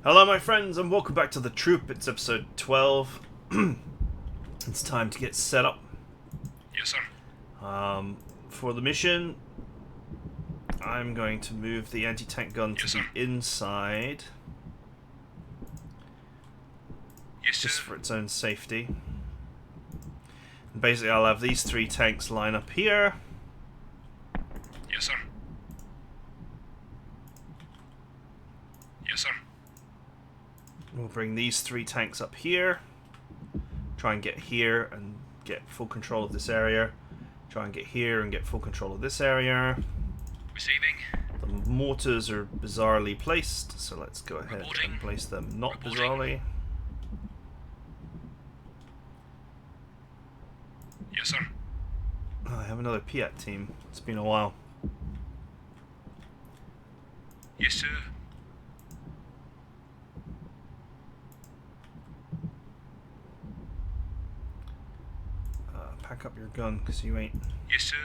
Hello my friends and welcome back to The Troop. It's episode 12. It's time to get set up. Yes, sir. For the mission, I'm going to move the anti-tank gun to the inside. Yes, sir. Just for its own safety. And basically I'll have these three tanks line up here. Yes, sir. Yes, sir. We'll bring these three tanks up here. Try and get here and get full control of this area. Try and get here and get full control of this area. Receiving. The mortars are bizarrely placed, so let's go ahead and place them not bizarrely. Yes, sir. Oh, I have another Piat team. It's been a while. Yes, sir. Pack up your gun, because you ain't Yes, sir.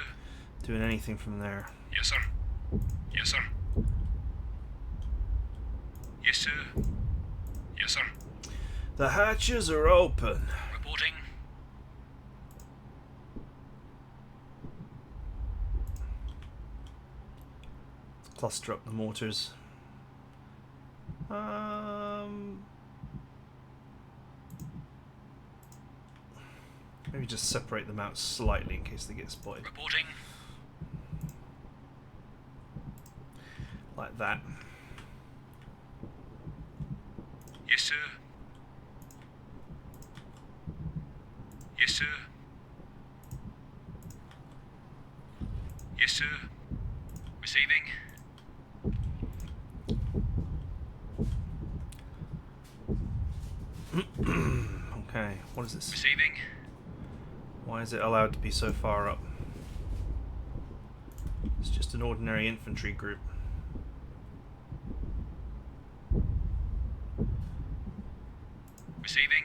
doing anything from there. Yes, sir. Yes, sir. Yes, sir. Yes, sir. The hatches are open. Reporting. Let's cluster up the mortars. Maybe just separate them out slightly in case they get spotted. Reporting. Like that. Yes, sir. Yes, sir. Yes, sir. Receiving. Okay, what is this? Receiving. Why is it allowed to be so far up? It's just an ordinary infantry group. Receiving.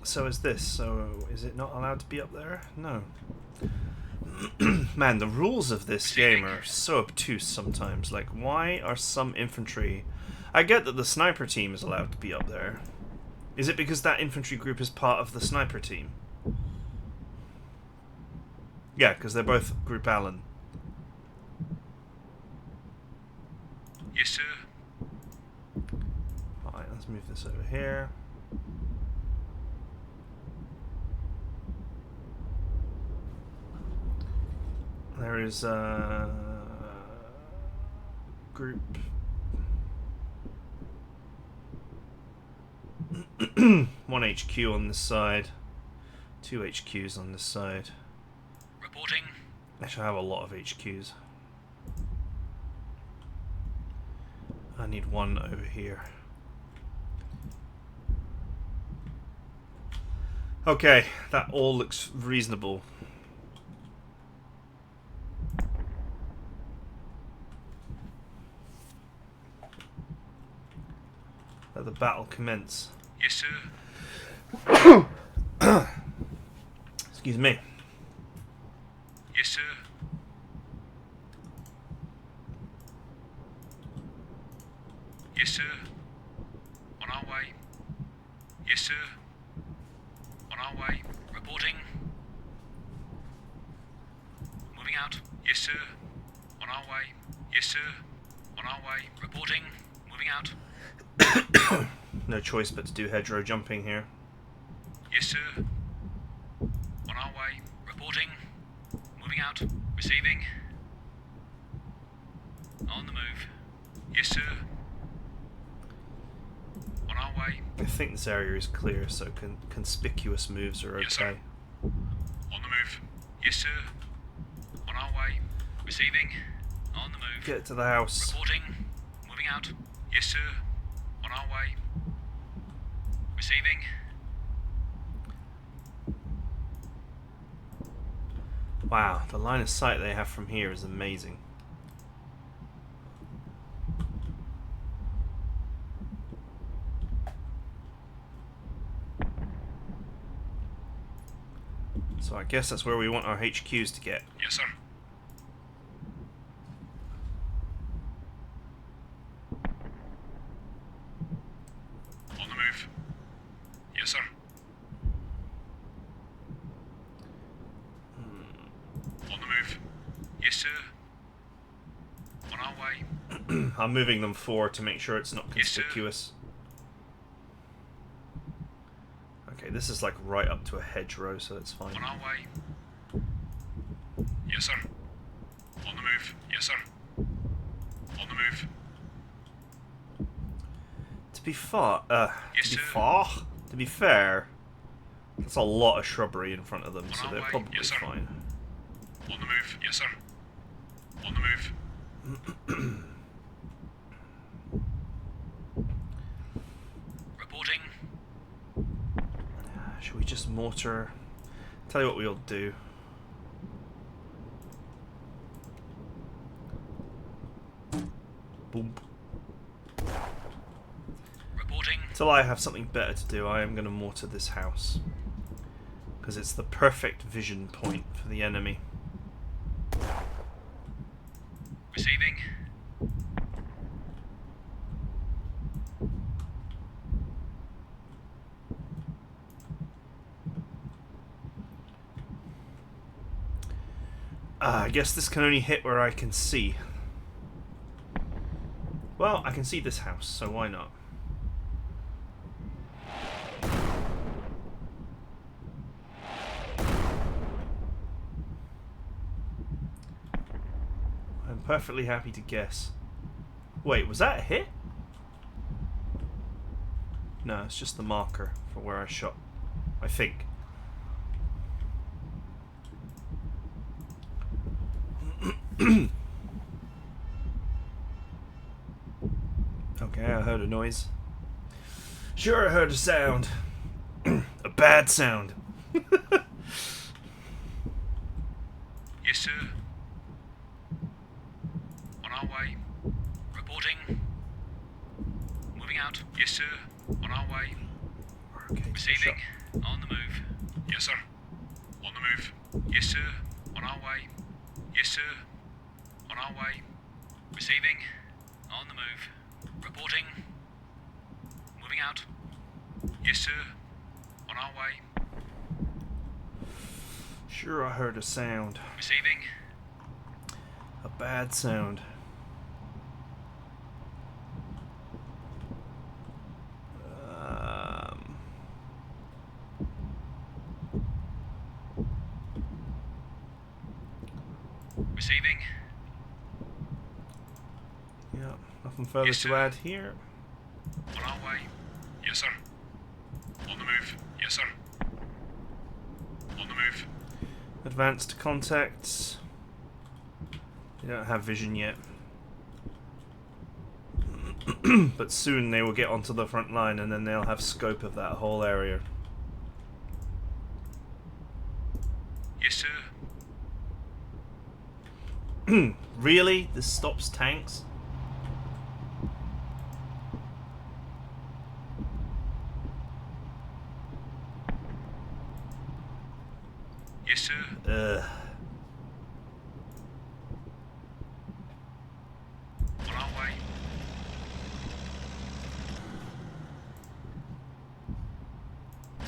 So is this. So is it not allowed to be up there? No. Man, the rules of this game are so obtuse sometimes. Like, why are some infantry... I get that the sniper team is allowed to be up there. Is it because that infantry group is part of the sniper team? Yeah, because they're both Group Allen. Yes, sir. Alright, let's move this over here. There is group 1 HQ on this side, 2 HQs on this side. Reporting. Actually, I have a lot of HQs. I need one over here. Okay, that all looks reasonable. Let the battle commence. Yes, sir. Excuse me. Yes, sir. Yes, sir. On our way. Yes, sir. On our way. Reporting. Moving out. Yes, sir. On our way. Yes, sir. On our way. Reporting. Moving out. No choice but to do hedgerow jumping here. Yes, sir. On our way. Reporting. Moving out. Receiving. On the move. Yes, sir. On our way. I think this area is clear, so conspicuous moves are okay. Yes, sir. On the move. Yes, sir. On our way. Receiving. On the move. Get to the house. Reporting. Moving out. Yes, sir. On our way. Receiving. Wow, the line of sight they have from here is amazing. So I guess that's where we want our HQs to get. Yes, sir. I'm moving them forward to make sure it's not Yes, sir. conspicuous. Okay, this is like right up to a hedgerow, so it's fine. On our way. Yes, sir. On the move. Yes, sir. On the move. To be far, Yes, to be sir. to be fair, that's a lot of shrubbery in front of them, On so our they're way. probably Yes, sir. fine. On the move. Yes, sir. On the move. Reporting. Should we just mortar? Tell you what we'll do. Boom. Reporting. Until I have something better to do, I am going to mortar this house. Because it's the perfect vision point for the enemy. Receiving. I guess this can only hit where I can see. Well, I can see this house, so why not? I'm perfectly happy to guess. Wait, was that a hit? No, it's just the marker for where I shot. I think. Okay, I heard a noise. Sure, I heard a sound. A bad sound. Yes, sir. On our way. Reporting. Moving out. Yes, sir. On our way. Okay, Receiving. On the move. Yes, sir. On the move. Yes, sir. On our way. Yes, sir. On our way. Receiving. On the move. Reporting. Moving out. Yes, sir. On our way. Sure, I heard a sound. Receiving. A bad sound. Receiving. Yeah, nothing further Yes, to sir. add here. On our way. Yes, sir. On the move. Yes, sir. On the move. Advanced contacts. They don't have vision yet. But soon they will get onto the front line and then they'll have scope of that whole area. Yes, sir. Really? This stops tanks? Yes, sir. Ugh. On our way.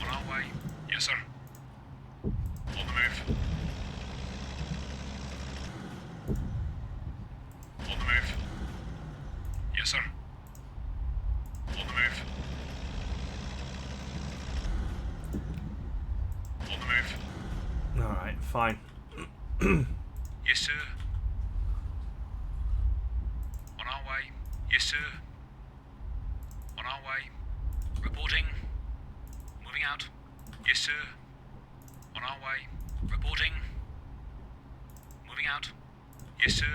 On our way. Yes, sir. On the move. On the move. Yes, sir. On the move. On the move. Alright, fine. Yes, sir. On our way. Yes, sir. On our way. Reporting. Moving out. Yes, sir. On our way. Reporting. Moving out. Yes, sir.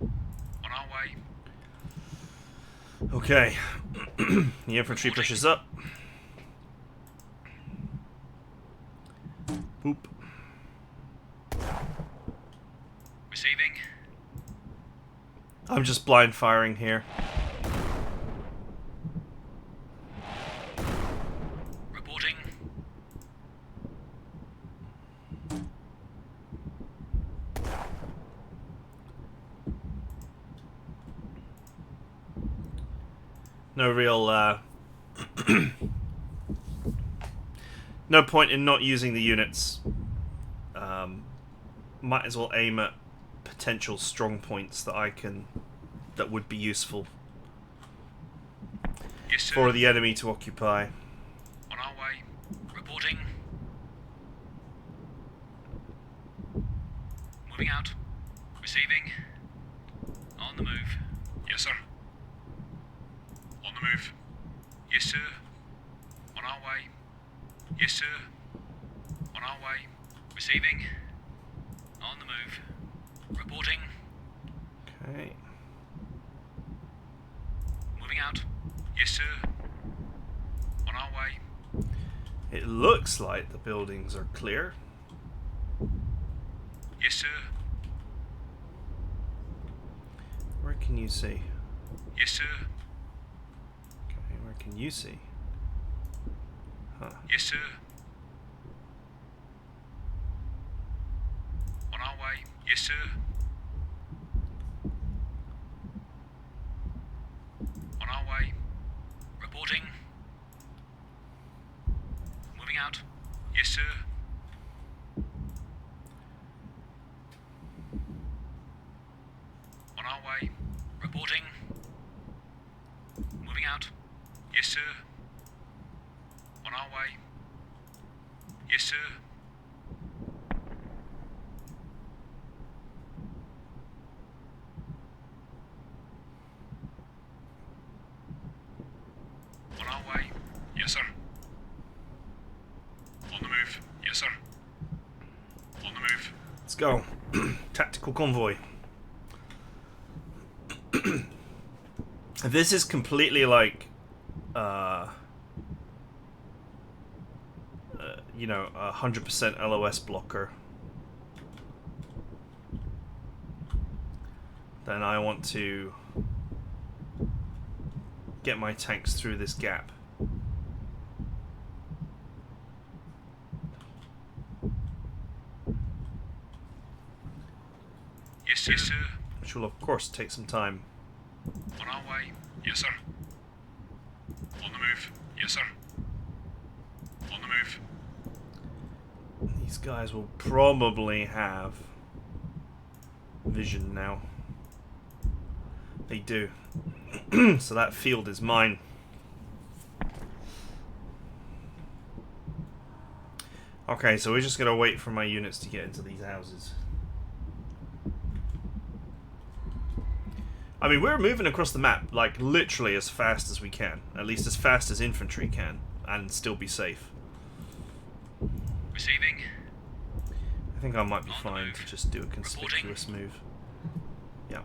On our way. Okay. The infantry pushes up. Boop. Receiving. I'm just blind firing here. Reporting. No real, no point in not using the units. Might as well aim at potential strong points that I can that would be useful Yes, sir. for the enemy to occupy. On our way. Reporting. Moving out. Receiving. On the move. Yes, sir. On the move. Yes, sir. On our way. Yes, sir. On our way. Receiving. On the move. Reporting. Okay. Moving out. Yes, sir. On our way. It looks like the buildings are clear. Yes, sir. Where can you see? Yes, sir. Okay, where can you see? Huh. Yes, sir. On our way. Yes, sir. On our way. Reporting. Moving out. Yes, sir. On our way. Reporting. Moving out. Yes, sir. On our way. Yes, sir. On our way. Yes, sir. On the move. Yes, sir. On the move. Let's go. Tactical convoy. This is completely like, you know, 100% LOS blocker. Then I want to get my tanks through this gap. Yes, sir. Yes, sir. Which will of course take some time. On our way. Yes, sir. On the move. Yes, sir. On the move. These guys will probably have vision now. They do. So that field is mine. Okay, so we're just gonna wait for my units to get into these houses. I mean, we're moving across the map, like, literally as fast as we can. At least as fast as infantry can, and still be safe. Receiving. I think I might be fine to just do a conspicuous move. Yeah.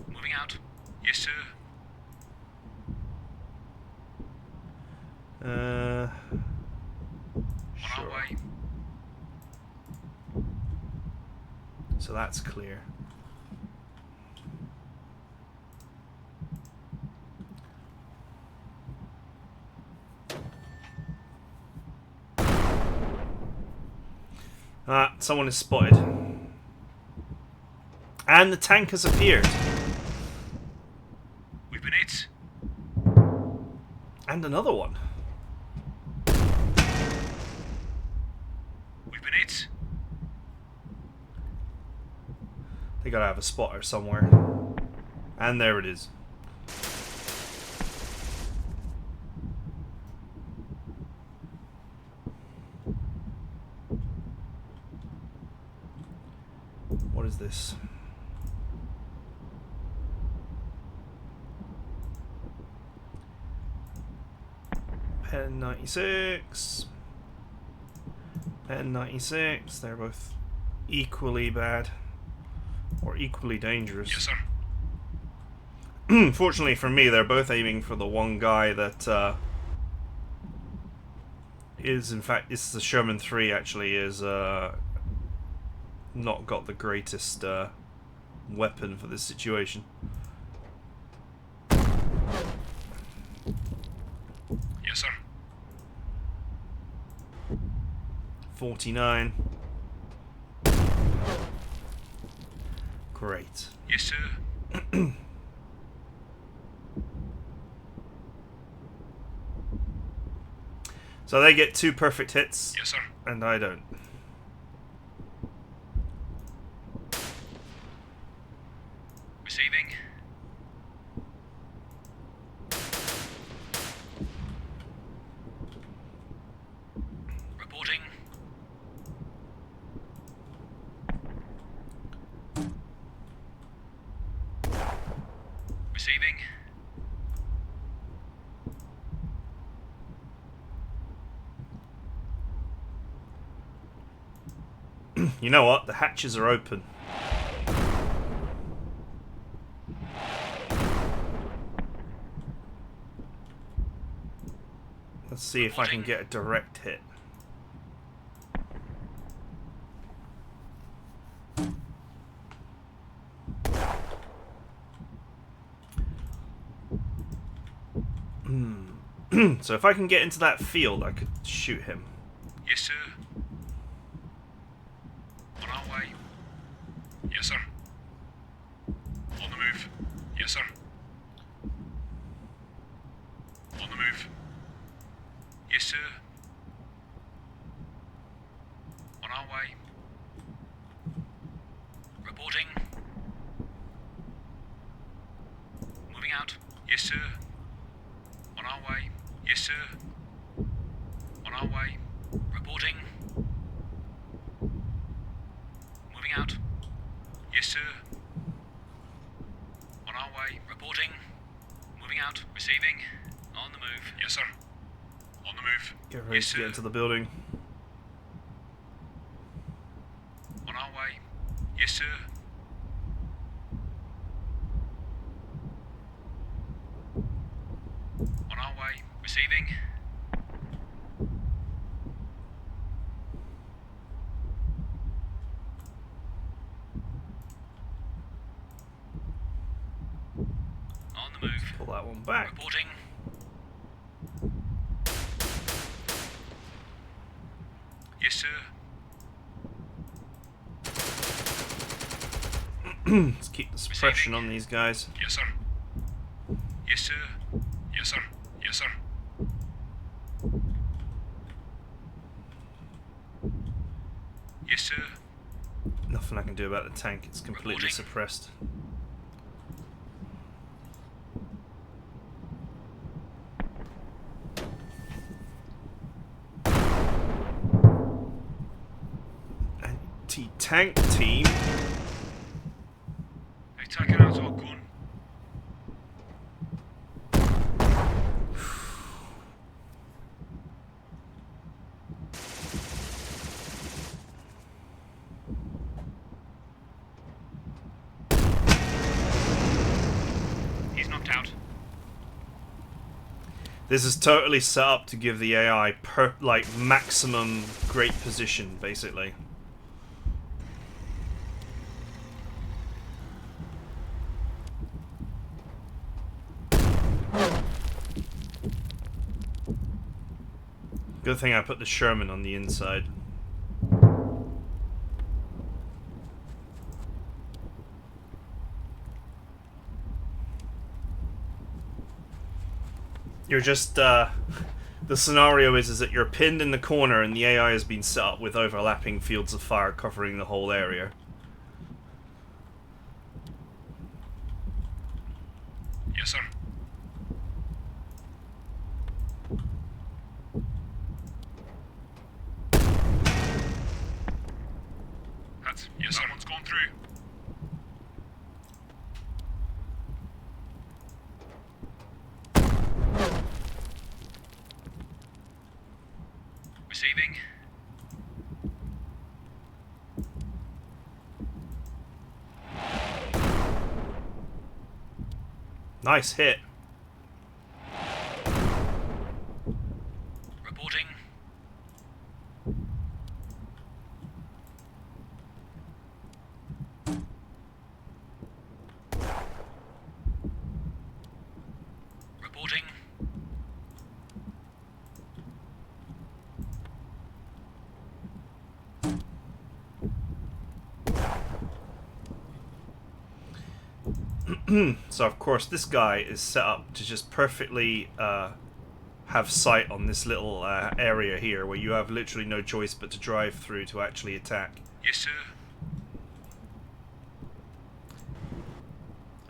Moving out. Yes, sir. On Sure. our way. So that's clear. Ah, someone is spotted. And the tank has appeared. We've been hit. And another one. We've been hit. They gotta have a spotter somewhere. And there it is. What is this? Pen 96. Pen 96. They're both equally bad. Or equally dangerous. Yes, sir. Fortunately for me, they're both aiming for the one guy that is, in fact, it's the Sherman 3 actually, is not got the greatest weapon for this situation. Yes, sir. 49. Great. Yes, sir. So they get 2 perfect hits, Yes, sir. and I don't. Receiving. You know what? The hatches are open. Let's see if I can get a direct hit. So if I can get into that field, I could shoot him. Yes, sir. On our way. Yes, sir. On the move. Yes, sir. On the move. Yes, sir. On our way. Reporting. Moving out. Yes, sir. On our way. Yes, sir. On our way. Reporting. Moving out. Yes, sir. On our way. Reporting. Moving out. Receiving. On the move. Yes, sir. On the move. Get ready Yes, to get sir. into the building. On our way. Yes, sir. On our way. Receiving. On the move. Pull that one back. Reporting. Yes, sir. Let's keep the suppression on these guys. Yes, sir. Yes, sir. Yes, sir. Yes, sir. Yes, sir. Nothing I can do about the tank. It's completely Reporting. suppressed. Anti-tank team. Hey, taking out our gun. He's knocked out. This is totally set up to give the AI maximum great position, basically. Good thing I put the Sherman on the inside. You're just, the scenario is that you're pinned in the corner and the AI has been set up with overlapping fields of fire covering the whole area. Yes, sir. That's yes, that one's gone through. Receiving. Nice hit. Reporting. Reporting. So of course this guy is set up to just perfectly have sight on this little area here where you have literally no choice but to drive through to actually attack. Yes, sir.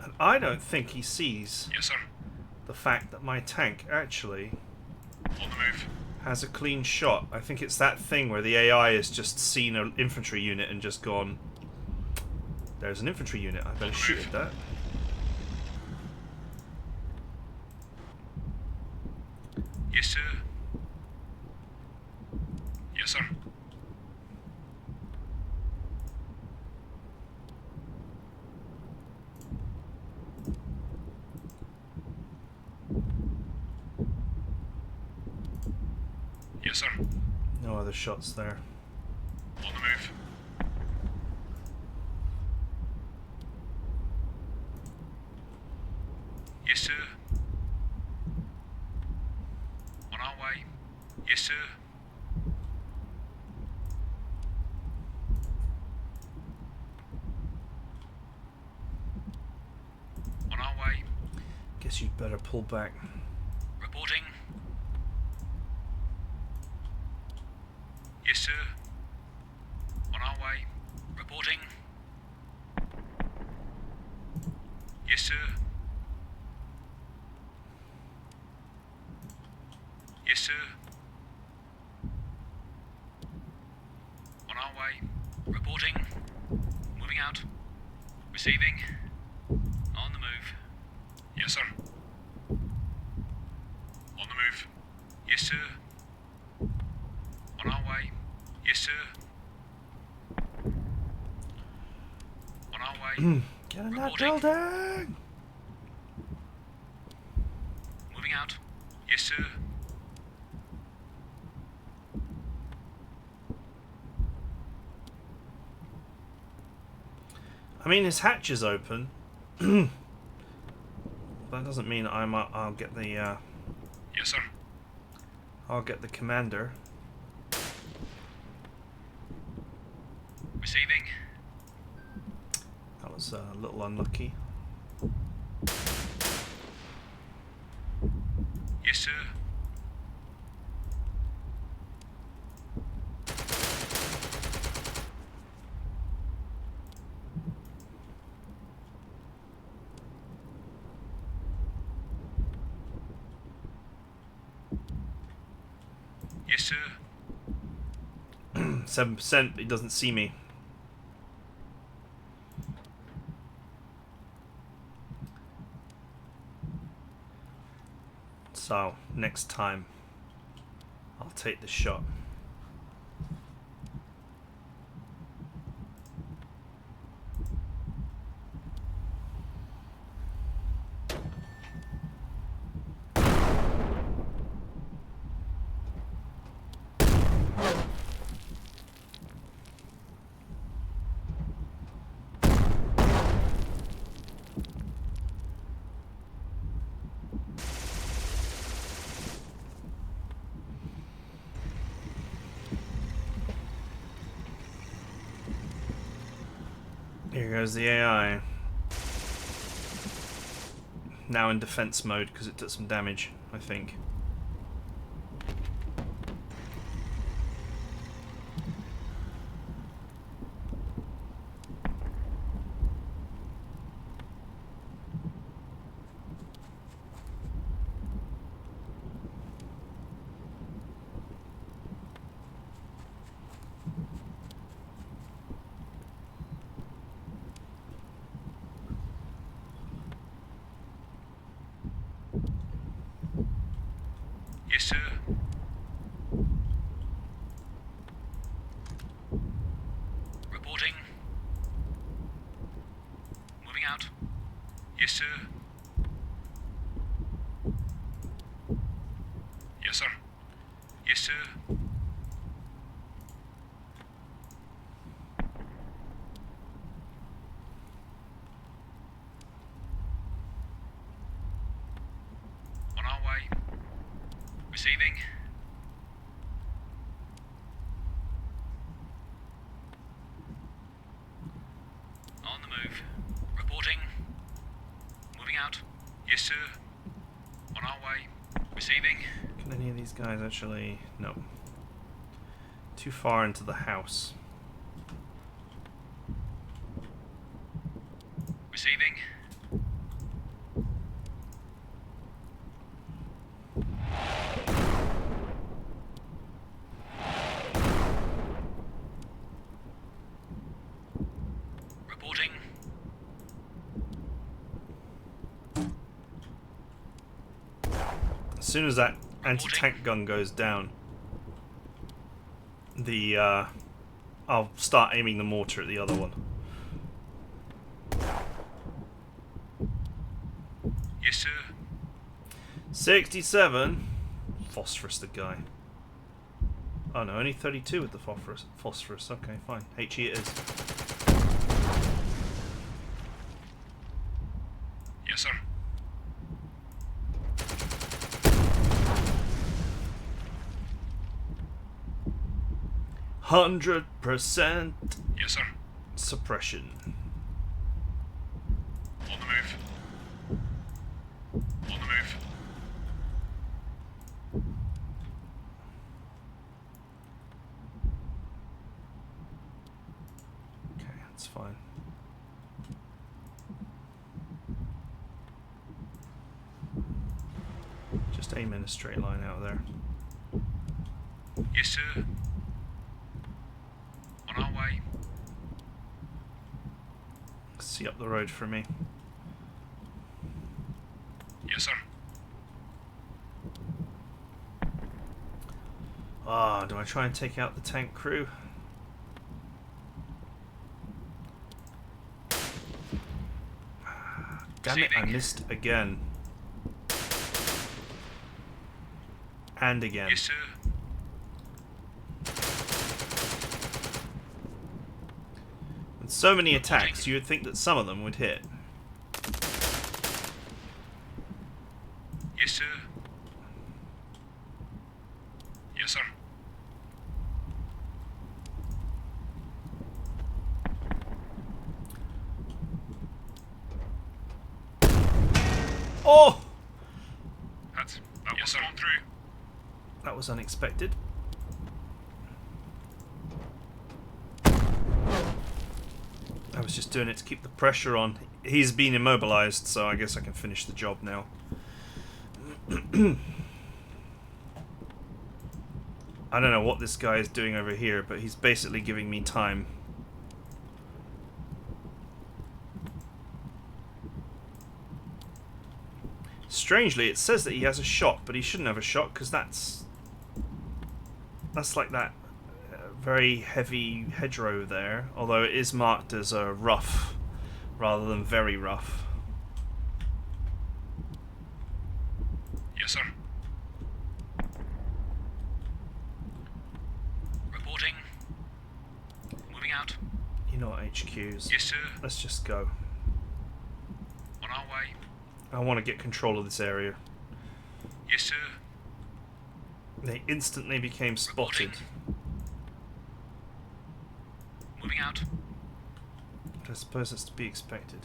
And I don't think he sees Yes, sir. the fact that my tank actually On the move. has a clean shot. I think it's that thing where the AI has just seen an infantry unit and just gone, there's an infantry unit, I better shoot at that. Yes, sir. Yes, sir. Yes, sir. No other shots there. On the move. Yes, sir. On our way. Yes, sir. On our way. Guess you'd better pull back. Reporting. Yes, sir. On our way. Reporting. Yes, sir. Yes, sir. On our way. Reporting. Moving out. Receiving. On the move. Yes, sir. On the move. Yes, sir. On our way. Yes, sir. On our way. Get in that Reporting. building! Moving out. Yes, sir. I mean, his hatch is open. That doesn't mean I'll get the Yes, sir. I'll get the commander. Receiving. That was a little unlucky. Yes, sir. Yes, sir. 7%, but he doesn't see me. So, next time, I'll take the shot. Here goes the AI. Now in defense mode because it took some damage, I think. Yes, sir. Reporting. Moving out. Yes, sir. Yes, sir. Yes, sir. On our way. Receiving. On the move. Reporting. Moving out. Yes, sir. On our way. Receiving. Can any of these guys actually... No. Too far into the house. Receiving. Reporting. As soon as that anti-tank gun goes down, the I'll start aiming the mortar at the other one. Yes, sir. 67. Phosphorus the guy. Oh no, only 32 with the phosphorus. Okay, fine. HE it is. Yes, sir. 100% Yes, sir. suppression. On the move. On the move. Okay, that's fine. Just aim in a straight line out there. Yes, sir. On our way. See up the road for me. Yes, sir. Ah, do I try and take out the tank crew? Damn it, I missed again. And again. Yes, sir. With so many attacks, you would think that some of them would hit. Yes, sir. Yes, sir. Oh! That yes, sir. On through. That was unexpected. I was just doing it to keep the pressure on. He's been immobilized, so I guess I can finish the job now. I don't know what this guy is doing over here, but he's basically giving me time. Strangely, it says that he has a shot, but he shouldn't have a shot because that's like that very heavy hedgerow there, although it is marked as a rough rather than very rough. Yes, sir. Reporting. Moving out. You know what, HQs? Yes, sir. Let's just go. On our way. I want to get control of this area. Yes, sir. They instantly became spotted. Reporting. Moving out. But I suppose that's to be expected.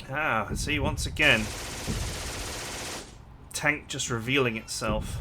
Ah, see, once again, tank just revealing itself.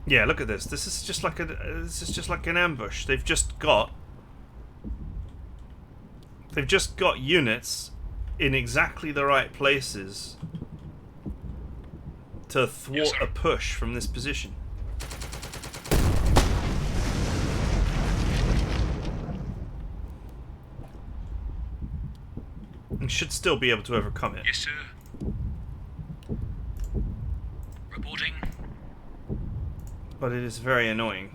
Yeah, look at this. This is just like an ambush. They've just got units in exactly the right places to thwart a push from this position. And should still be able to overcome it. Yes, sir. Reporting. But it is very annoying.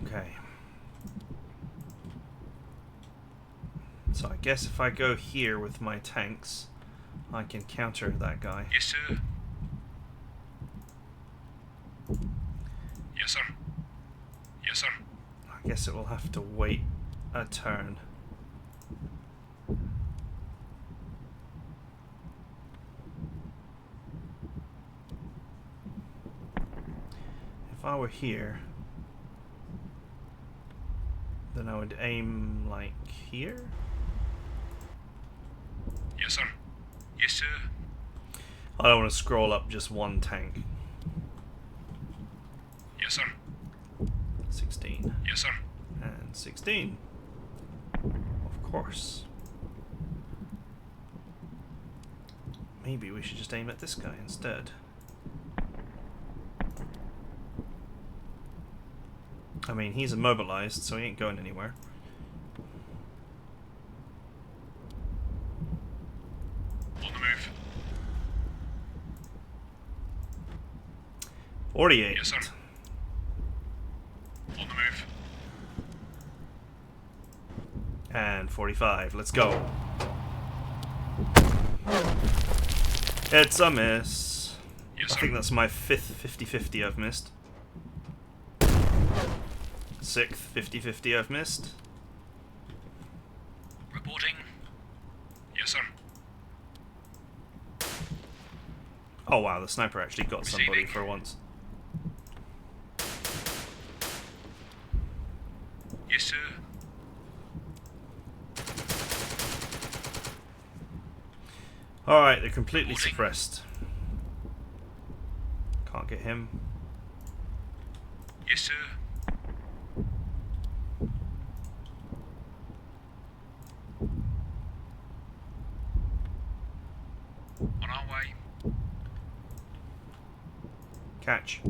Okay. So I guess if I go here with my tanks, I can counter that guy. Yes, sir. Yes, sir. Yes, sir. I guess it will have to wait a turn. If I were here, Then I would aim like here. Yes, sir. Yes, sir. I don't want to scroll up just one tank. Yes, sir. 16. Yes, sir. And 16. Of course. Maybe we should just aim at this guy instead. I mean, he's immobilized, so he ain't going anywhere. On the move. 48. Yes, sir. On the move. And 45. Let's go. It's a miss. Yes, I sir. think that's my 5th 50-50 I've missed. 6th 50-50 I've missed. Reporting. Yes, sir. Oh wow, the sniper actually got somebody Receiving. for once. Yes, sir. Alright, they're completely Reporting. suppressed. Can't get him. Yes, sir. On our way. Catch.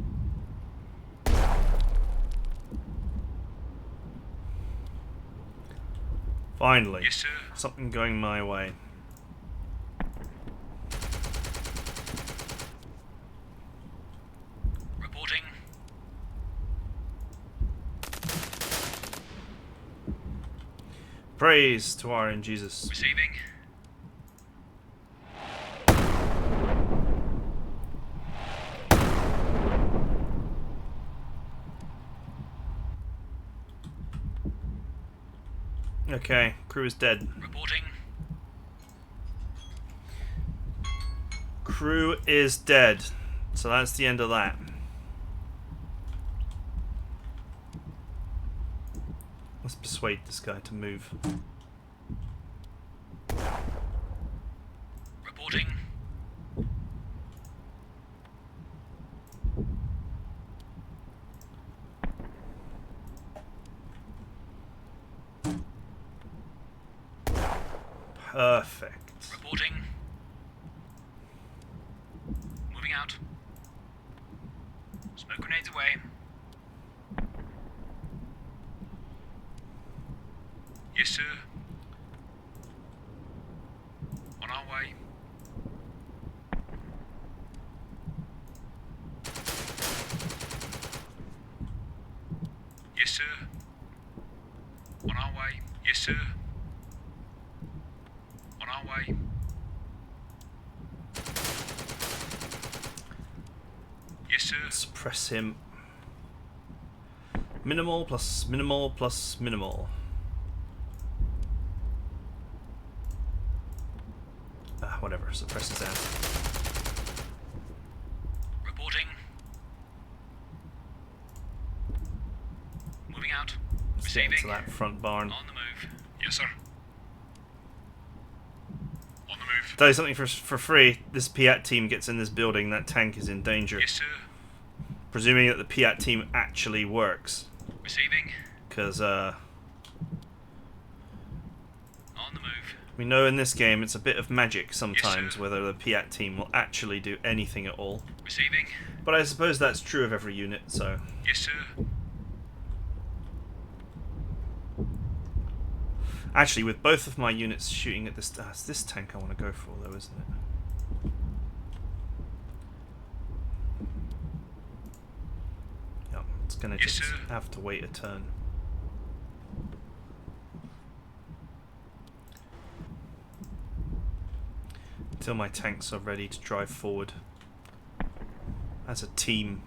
Finally. Yes, sir. Something going my way. Reporting. Praise to our in Jesus. Receiving. Okay, crew is dead. Reporting. Crew is dead. So that's the end of that. Let's persuade this guy to move. Reporting. Perfect. Reporting. Moving out. Smoke grenades away. Yes, sir. On our way. Yes, sir. On our way. Yes, sir. On our way. Yes, sir. Suppress him. Minimal plus minimal plus minimal. Whatever, suppress his ass. Reporting. Moving out. Let's get Receiving. into that front barn. On the move. Yes, sir. On the move. Tell you something for free. This Piat team gets in this building, that tank is in danger. Yes, sir. Presuming that the Piat team actually works. Receiving. Because, On the move. we know in this game it's a bit of magic sometimes Yes, sir. whether the Piat team will actually do anything at all. Receiving. But I suppose that's true of every unit, so... Yes, sir. Actually, with both of my units shooting at this... it's this tank I want to go for, though, isn't it? Yep, it's going to Yes, just sir. have to wait a turn. Until my tanks are ready to drive forward. As a team.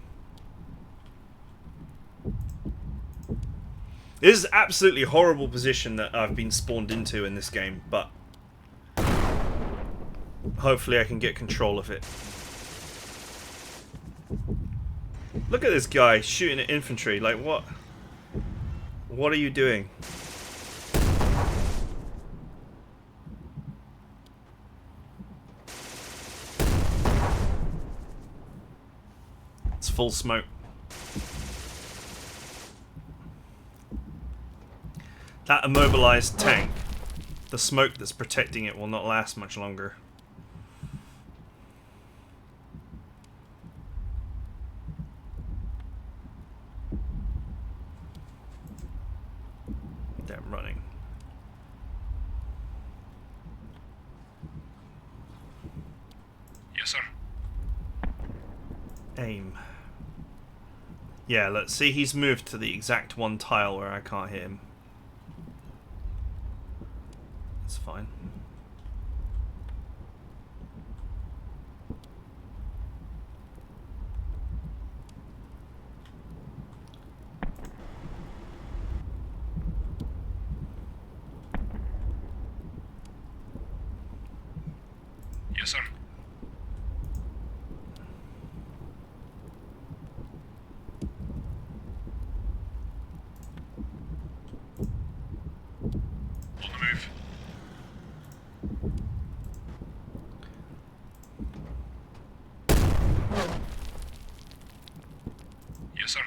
This is absolutely horrible position that I've been spawned into in this game, but hopefully I can get control of it. Look at this guy shooting at infantry, like what? What are you doing? It's full smoke. That immobilized tank, the smoke that's protecting it will not last much longer. They're running. Yes, sir. Aim. Yeah, let's see, he's moved to the exact one tile where I can't hit him. It's fine. Yes, sir. On the move. Yes, sir.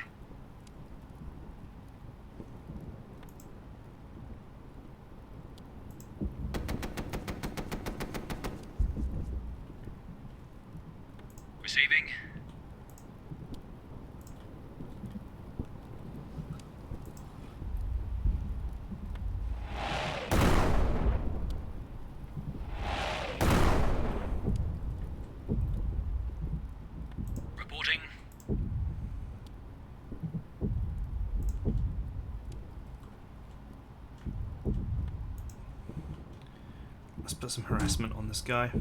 Receiving. Reporting. Let's put some harassment on this guy.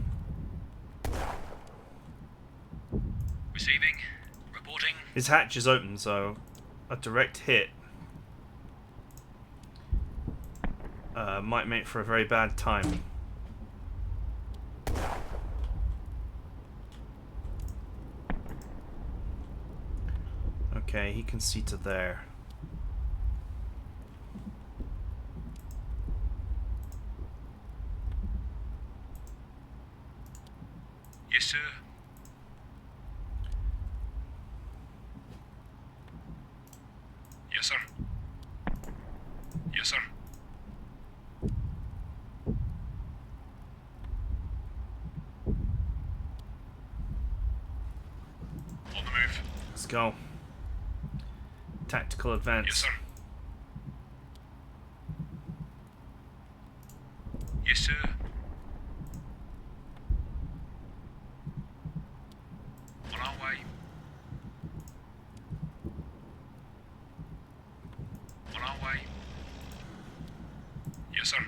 Receiving. Reporting. His hatch is open, so a direct hit might make for a very bad time. Okay, he can see to there. Yes, sir. Yes, sir. Yes, sir. On the move. Let's go. Tactical advance. Yes, sir. Yes, sir. On our way. On our way. Yes, sir.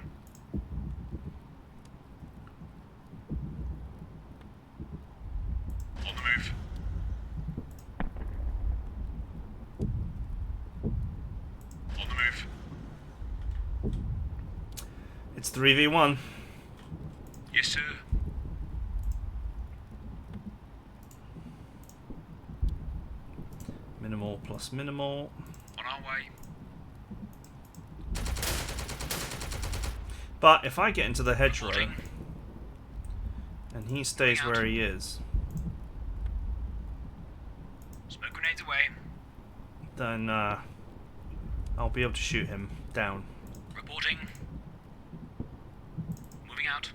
On the move. On the move. It's 3v1. Yes, sir. Minimal plus minimal. On our way. But if I get into the hedgerow Reporting. and he stays Moving out. where he is, Smoke grenades away. then I'll be able to shoot him down. Reporting. Moving out.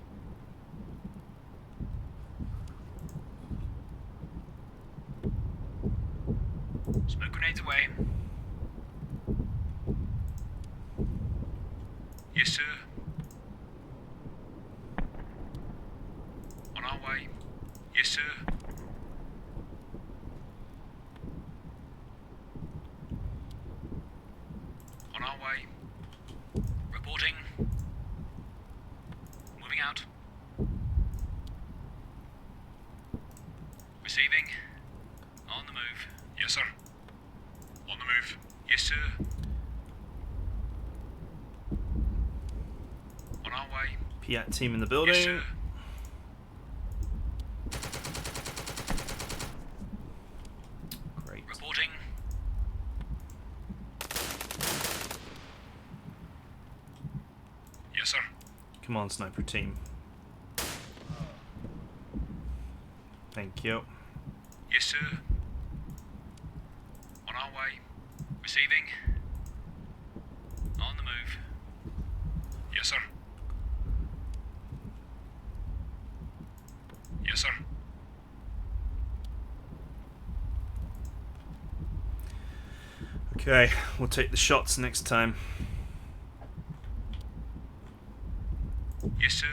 Smoke grenades away. Yes, sir. On our way. Yes, sir. On our way. Reporting. Moving out. Receiving. On the move. Yes, sir. On the move. Yes, sir. On our way. Piat team in the building. Yes, sir. Great. Reporting. Come on, sniper team. Thank you. Yes, sir. On our way. Receiving. On the move. Yes, sir. Yes, sir. Okay, we'll take the shots next time. Yes, sir.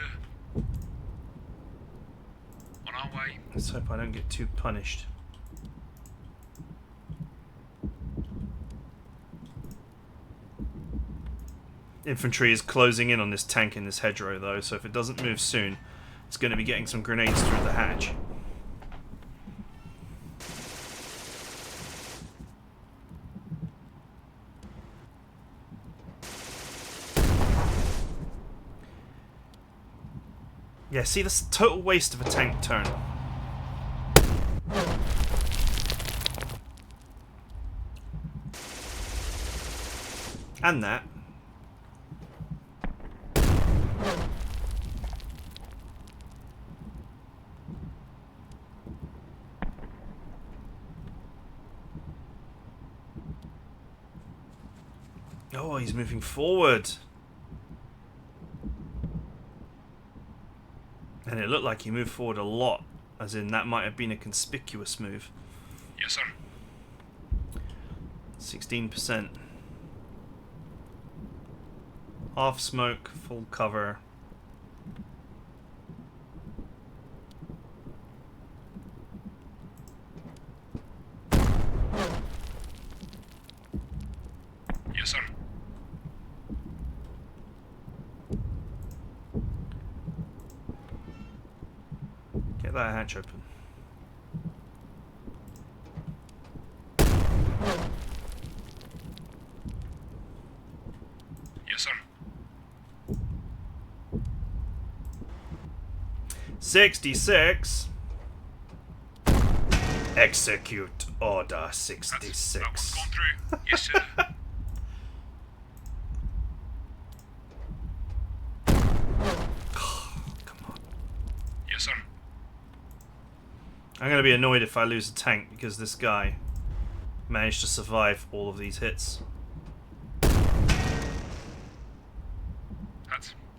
On our way. Let's hope I don't get too punished. Infantry is closing in on this tank in this hedgerow though, so if it doesn't move soon, it's going to be getting some grenades through the hatch. Yeah, see, this total waste of a tank turn. And that. Oh, he's moving forward. And it looked like he moved forward a lot, as in that might have been a conspicuous move. Yes, sir. 16%. Half smoke, full cover. Yes, sir. Get that hatch open. Yes, sir. 66. Execute order 66. That one's gone through. Yes, sir. Come on. Yes, sir. I'm going to be annoyed if I lose a tank because this guy managed to survive all of these hits.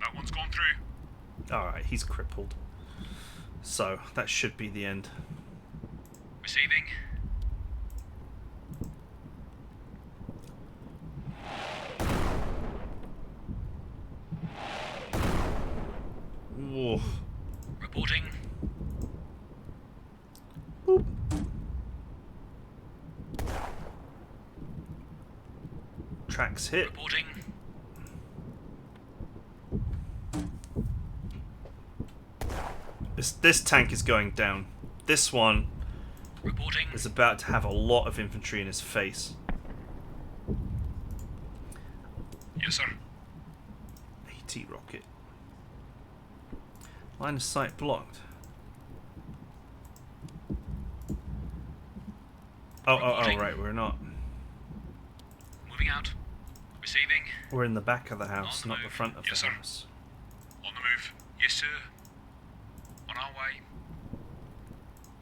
That one's gone through. Alright, he's crippled. So, that should be the end. Receiving. Ooh. Reporting. Boop. Tracks hit. Reporting. This tank is going down. This one Reporting. is about to have a lot of infantry in his face. Yes, sir. AT rocket. Line of sight blocked. Oh, right, we're not. Moving out. Receiving. We're in the back of the house, On the not the move. front of Yes, the sir. house. On the move. Yes, sir. On our way.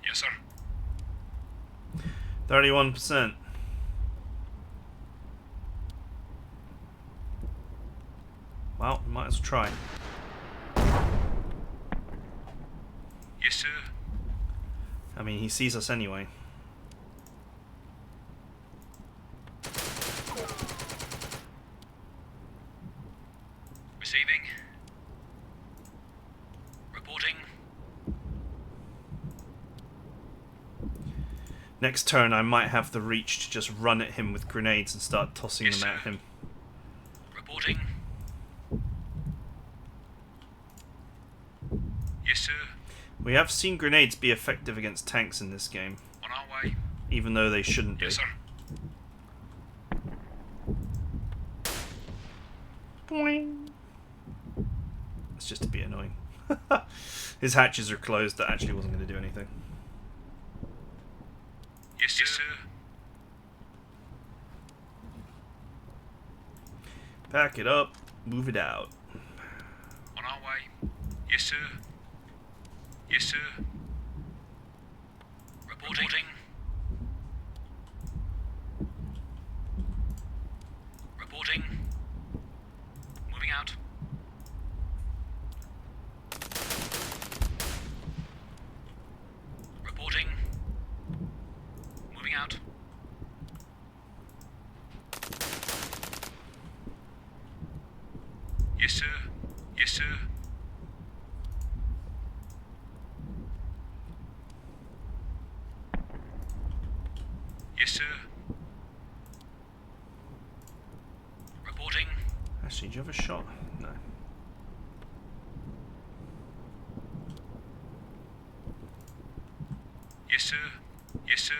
Yes, sir. 31%. Well, might as well try. Yes, sir. I mean, he sees us anyway. Receiving. Reporting. Next turn, I might have the reach to just run at him with grenades and start tossing Yes, them at sir. him. Reporting. Yes, sir. We have seen grenades be effective against tanks in this game, On our way. even though they shouldn't be. Yes, sir. Boing. It's just to be annoying. His hatches are closed. That actually wasn't going to do anything. Yes, sir. Pack it up, move it out. On our Yes, sir. Yes, sir. Reporting. Reporting. Moving out. Reporting. Moving out. Yes, sir. Yes, sir. Yes, sir. Reporting. Actually, do you have a shot? No. Yes, sir. Yes, sir.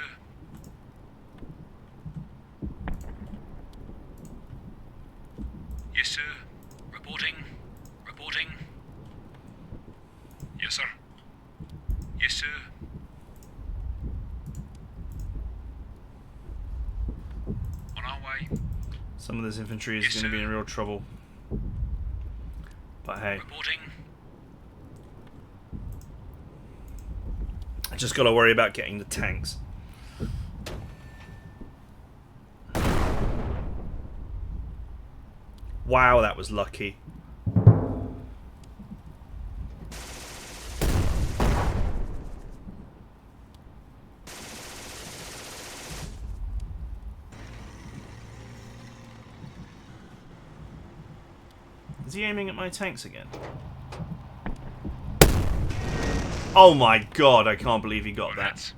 Yes, sir. Reporting. Reporting. Yes, sir. Yes, sir. On our way. Some of this infantry is Yes, going to be sir. in real trouble. But hey, Reporting. I just got to worry about getting the tanks. Wow, that was lucky. Is he aiming at my tanks again? Oh my god, I can't believe he got that.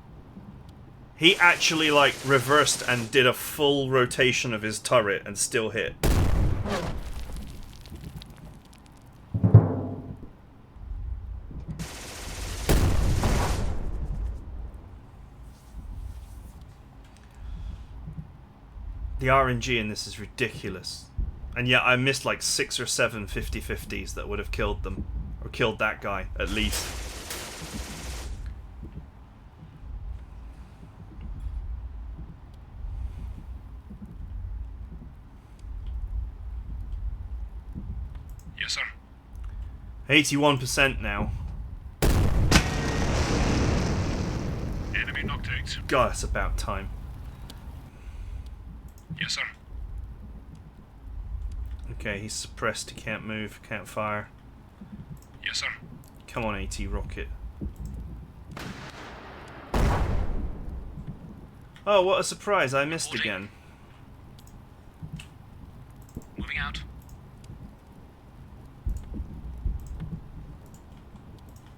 He actually, like, reversed and did a full rotation of his turret and still hit. The RNG in this is ridiculous. And yet I missed like 6 or 7 50-50s that would have killed them. Or killed that guy, at least. Yes, sir. 81% now. Enemy knocked out. God, it's about time. Yes, sir. Okay, he's suppressed, he can't move, can't fire. Yes, sir. Come on, AT rocket. Oh, what a surprise, I missed again. Moving out.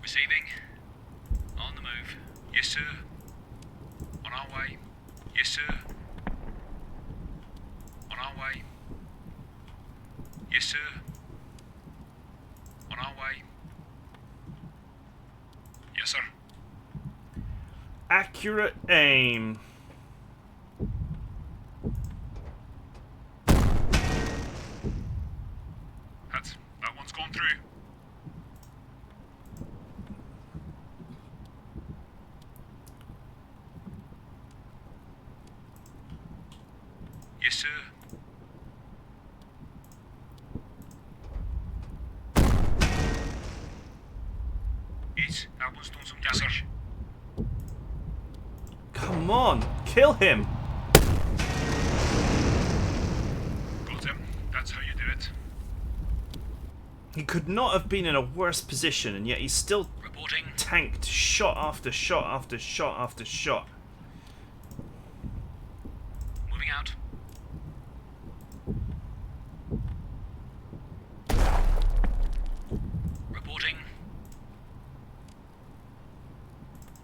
Receiving. On the move. Yes, sir. On our way. Yes, sir. On our way. Yes, sir. On our way. Yes, sir. Accurate aim. That one's gone through. Yes, sir. That one's done some damage. Come on, kill him. Got him. That's how you do it. He could not have been in a worse position, and yet he's still Reporting. tanked shot after shot after shot after shot. Moving out. Reporting.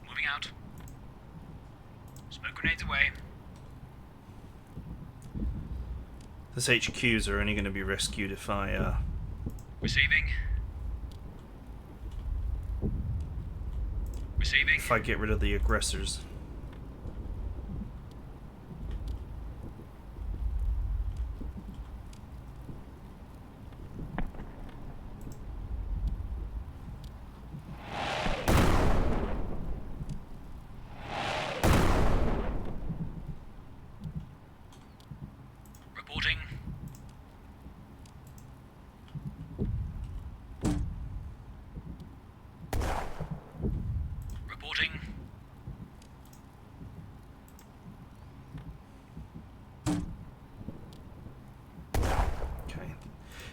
Moving out. Smoke grenades away. This HQs are only going to be rescued if I, Receiving. Receiving. if I get rid of the aggressors. Reporting.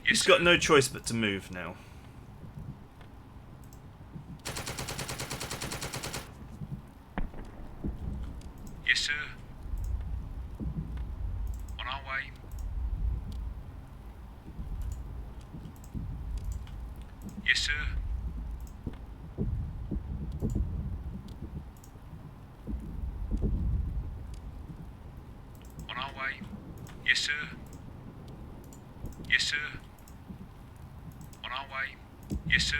He's got no choice but to move now. Yes, sir. On our way. Yes, sir. On our way. Yes, sir. Yes, sir. On our way. Yes, sir.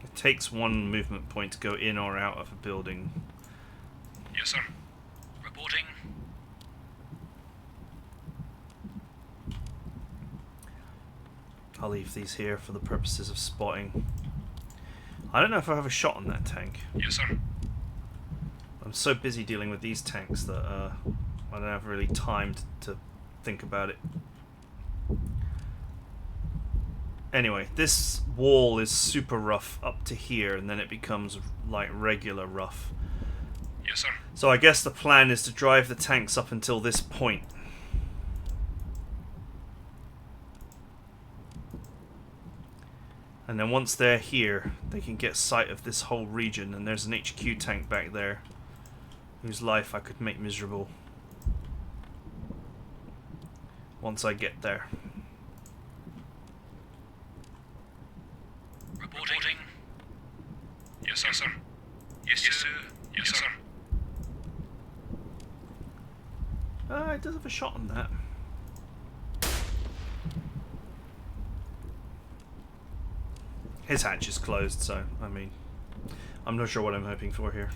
It takes one movement point to go in or out of a building. Yes, sir. Reporting. I'll leave these here for the purposes of spotting. I don't know if I have a shot on that tank. Yes, sir. I'm so busy dealing with these tanks that I don't have really time to think about it. Anyway, this wall is super rough up to here, and then it becomes like regular rough. Yes, sir. So I guess the plan is to drive the tanks up until this point. And then once they're here, they can get sight of this whole region, and there's an HQ tank back there whose life I could make miserable once I get there. Reporting. Yes, sir. Yes, sir. Yes, sir. Yes, sir. It does have a shot on that. His hatch is closed, so, I mean, I'm not sure what I'm hoping for here.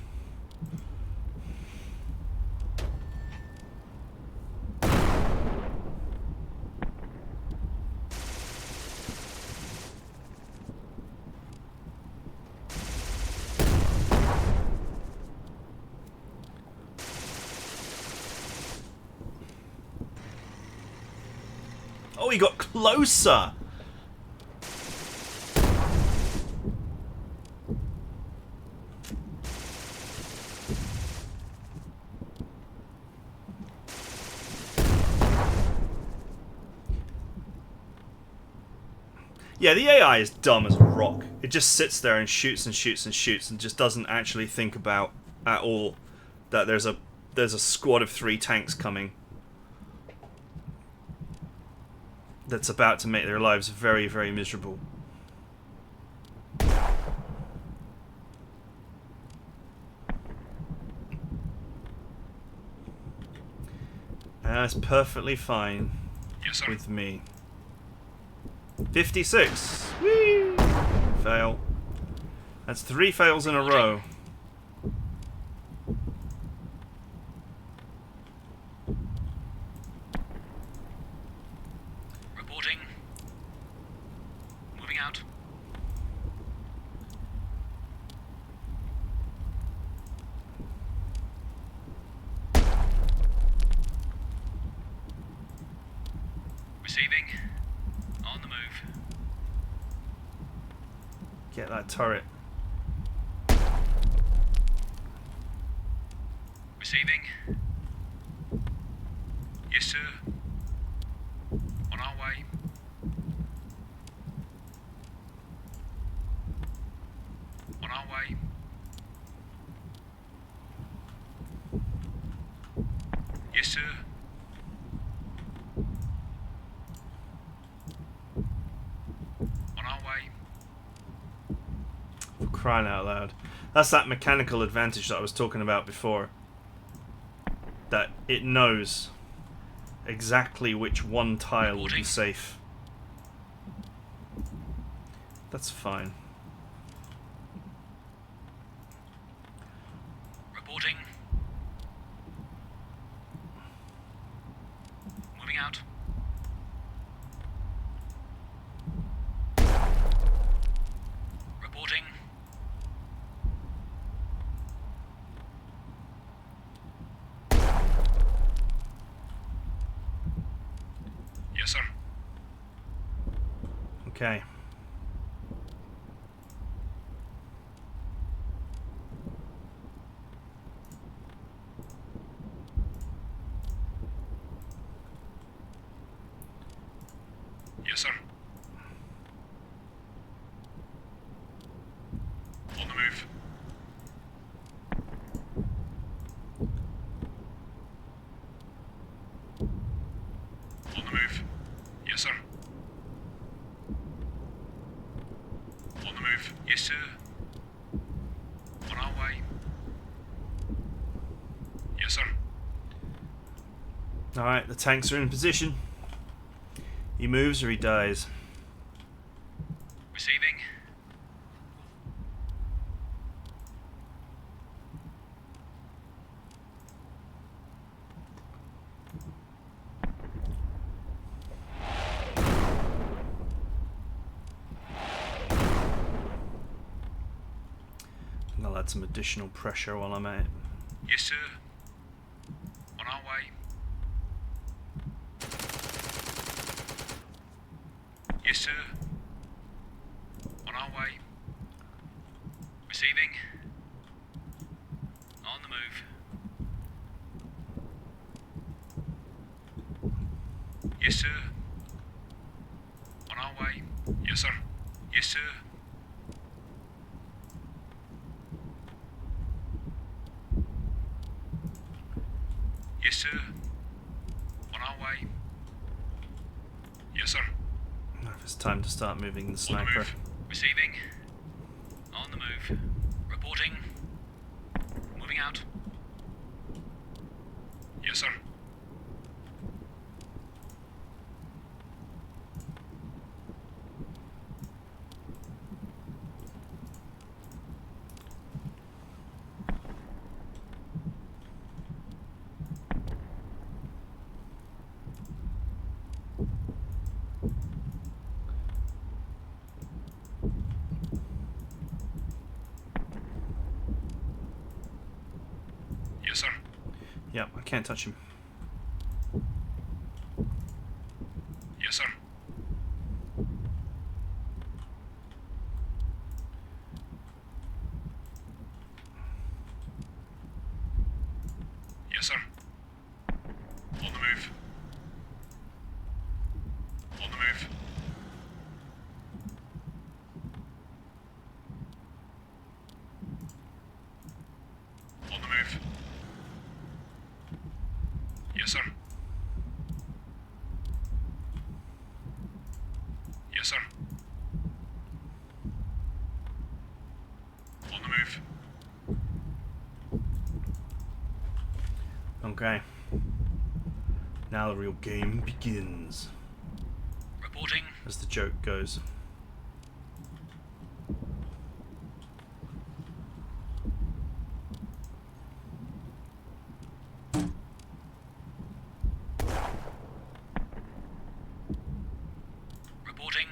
Oh, he got closer! Yeah, the AI is dumb as a rock. It just sits there and shoots and shoots and shoots and just doesn't actually think about at all that there's a squad of 3 tanks coming that's about to make their lives very, very miserable. And that's perfectly fine. Yes, sir. With me. 56. Whee! Fail. That's 3 fails in a row. Reporting. Moving out. Receiving. On the move. Get that turret. Receiving. Yes, sir. On our way. On our way. Yes, sir. On our way. For crying out loud. That's that mechanical advantage that I was talking about before. That it knows exactly which one tile will be safe. That's fine. Reporting. Moving out. Reporting. Yes, sir. Okay. Alright, the tanks are in position. He moves or he dies. Receiving. I'll add some additional pressure while I'm at it. Yes, sir. On our way. Yes, sir. On our way. Receiving. On the move. Yes, sir. On our way. Yes, sir. Yes, sir. Yes, sir. On our way. Yes, sir. If it's time to start moving the On the sniper. move. Receiving. On the move. Reporting. Moving out. Yes, sir. Yes, sir. Yep, I can't touch him. Yes, sir. Yes, sir. On the move. On the move. On the move. Yes, sir. Yes, sir. On the move. Okay. Now the real game begins, Reporting. as the joke goes. Reporting.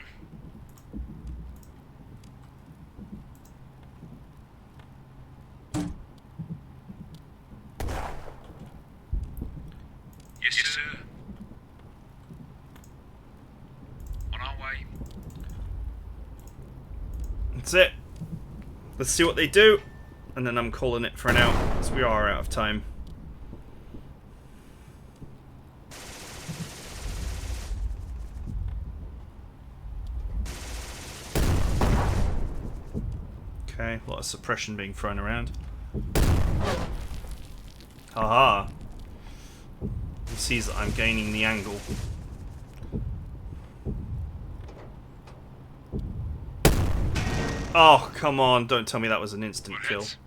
Yes, sir. On our way. That's it. Let's see what they do, and then I'm calling it for now, because we are out of time. Okay, a lot of suppression being thrown around. Haha. He sees that I'm gaining the angle. Oh, come on, don't tell me that was an instant kill. Bullets.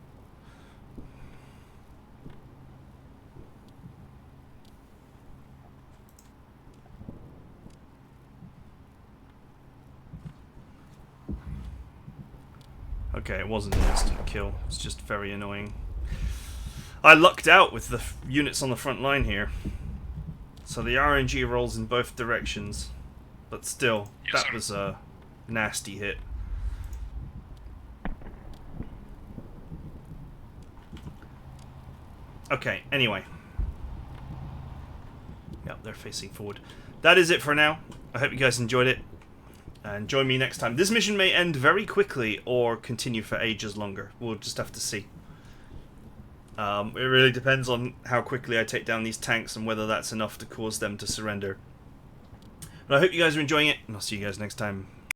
Okay, it wasn't an instant kill. It's just very annoying. I lucked out with the units on the front line here. So the RNG rolls in both directions. But still, Yes, that sir. was a nasty hit. Okay, anyway. Yep, they're facing forward. That is it for now. I hope you guys enjoyed it. And join me next time. This mission may end very quickly or continue for ages longer. We'll just have to see. It really depends on how quickly I take down these tanks and whether that's enough to cause them to surrender. But I hope you guys are enjoying it, and I'll see you guys next time.